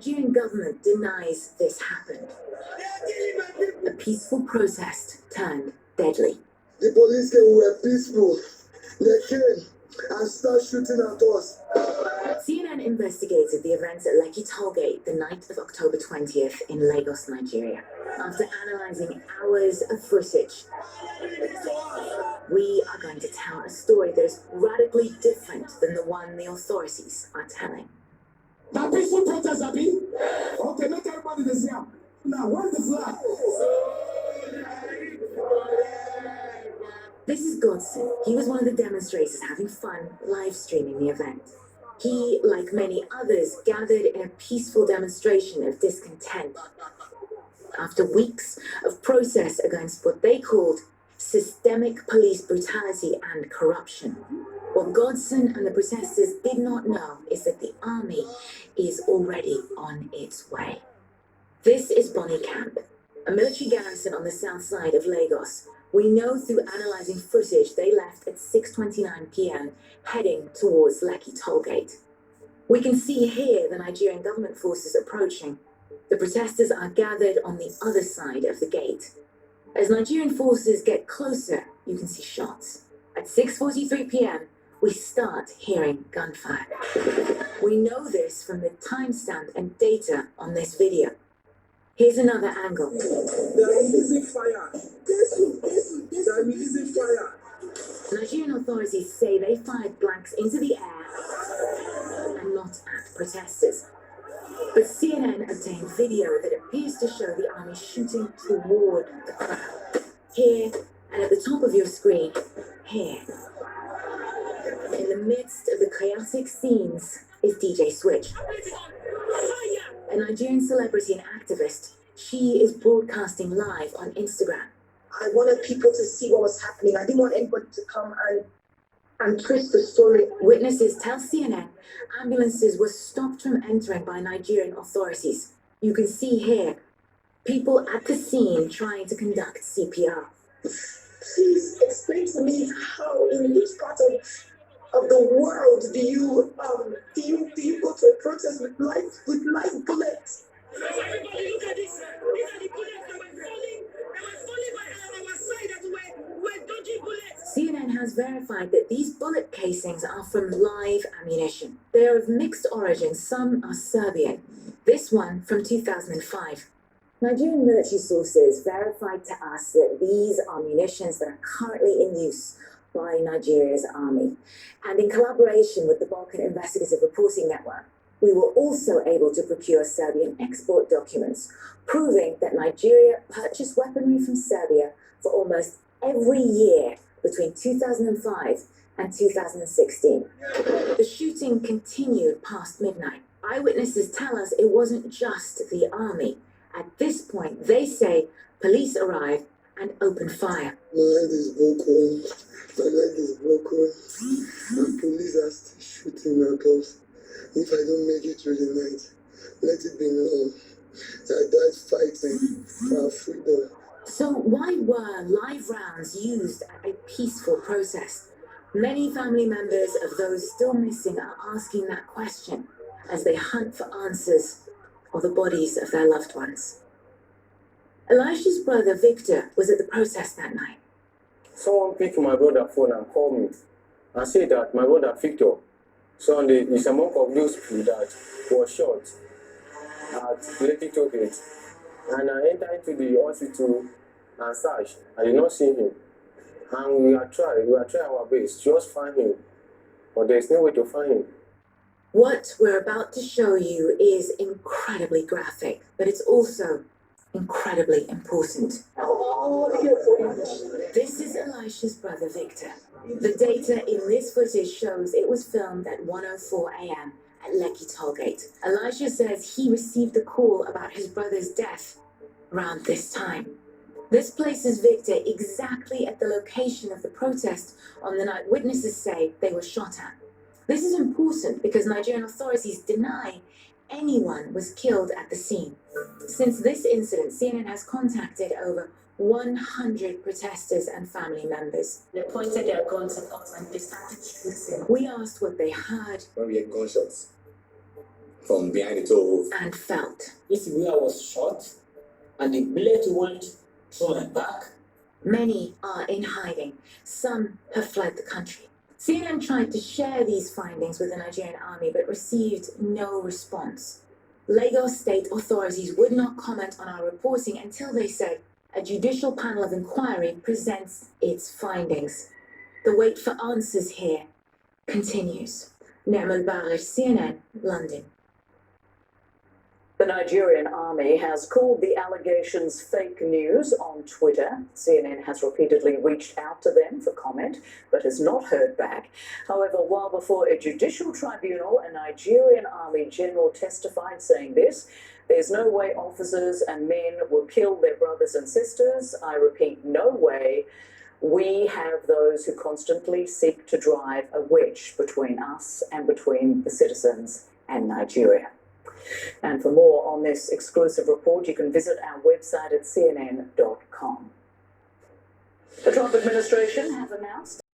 Nigerian government denies this happened. A peaceful protest turned deadly. The police were peaceful. They came and started shooting at us. CNN investigated the events at Lekki Tollgate the night of October 20th in Lagos, Nigeria. After analysing hours of footage, we are going to tell a story that is radically different than the one the authorities are telling. The peaceful protest, Abi? Okay, make everybody the same. Now, where's the flag? This is Godson. He was one of the demonstrators having fun live streaming the event. He, like many others, gathered in a peaceful demonstration of discontent after weeks of protest against what they called systemic police brutality and corruption. What Godson and the protesters did not know is that the army is already on its way. This is Bonny Camp, a military garrison on the south side of Lagos. We know through analysing footage they left at 6:29 p.m, heading towards Lekki Tollgate. We can see here the Nigerian government forces approaching. The protesters are gathered on the other side of the gate. As Nigerian forces get closer, you can see shots. At 6:43 p.m, we start hearing gunfire. We know this from the timestamp and data on this video. Here's another angle. They are releasing fire. They are releasing fire. Nigerian authorities say they fired blanks into the air and not at protesters. But CNN obtained video that appears to show the army shooting toward the crowd. Here, and at the top of your screen, here. In the midst of the chaotic scenes is DJ Switch, a Nigerian celebrity and activist. She is broadcasting live on Instagram. I wanted people to see what was happening. I didn't want anybody to come and twist the story. Witnesses tell CNN ambulances were stopped from entering by Nigerian authorities. You can see here people at the scene trying to conduct CPR. Please explain to me how, in which part of the world do you go to a protest with live bullets? Everybody look at this. These are the bullets that were falling. They were falling by our side as we're dodging bullets. CNN has verified that these bullet casings are from live ammunition. They are of mixed origin. Some are Serbian. This one from 2005. Nigerian military sources verified to us that these are munitions that are currently in use by Nigeria's army. And in collaboration with the Balkan Investigative Reporting Network, we were also able to procure Serbian export documents, proving that Nigeria purchased weaponry from Serbia for almost every year between 2005 and 2016. The shooting continued past midnight. Eyewitnesses tell us it wasn't just the army. At this point, they say police arrived and opened fire. My head is broken. My leg is broken. And police are still shooting at us. If I don't make it through the night, let it be known that I died fighting for our freedom. So why were live rounds used at a peaceful protest? Many family members of those still missing are asking that question as they hunt for answers or the bodies of their loved ones. Elisha's brother Victor was at the protest that night. Someone picked my brother's phone and called me and said that my brother Victor Sunday is among of those people that was shot at Lekki Tollgate. And I entered into the hospital and searched. I did not see him. And we are trying our best to just find him. But there is no way to find him. What we're about to show you is incredibly graphic, but it's also incredibly important. This is Elisha's brother Victor. The data in this footage shows it was filmed at 1:04 a.m. at Lekki Tollgate. Elisha says he received a call about his brother's death around this time. This places Victor exactly at the location of the protest on the night witnesses say they were shot at. This is important because Nigerian authorities deny anyone was killed at the scene. Since this incident, CNN has contacted over 100 protesters and family members. They pointed their guns at us and they started shooting. We asked what they heard. When we heard gunshots, from behind the toe. and felt. This is where I was shot, and the bullet went through my back. Many are in hiding. Some have fled the country. CNN tried to share these findings with the Nigerian army but received no response. Lagos state authorities would not comment on our reporting until they said a judicial panel of inquiry presents its findings. The wait for answers here continues. Ne'emal Barish, CNN, London. The Nigerian army has called the allegations fake news on Twitter. CNN has repeatedly reached out to them for comment, but has not heard back. However, while before a judicial tribunal, a Nigerian army general testified saying this: "There's no way officers and men will kill their brothers and sisters. I repeat, no way. We have those who constantly seek to drive a wedge between us and between the citizens and Nigeria." And for more on this exclusive report, you can visit our website at cnn.com. The Trump administration has announced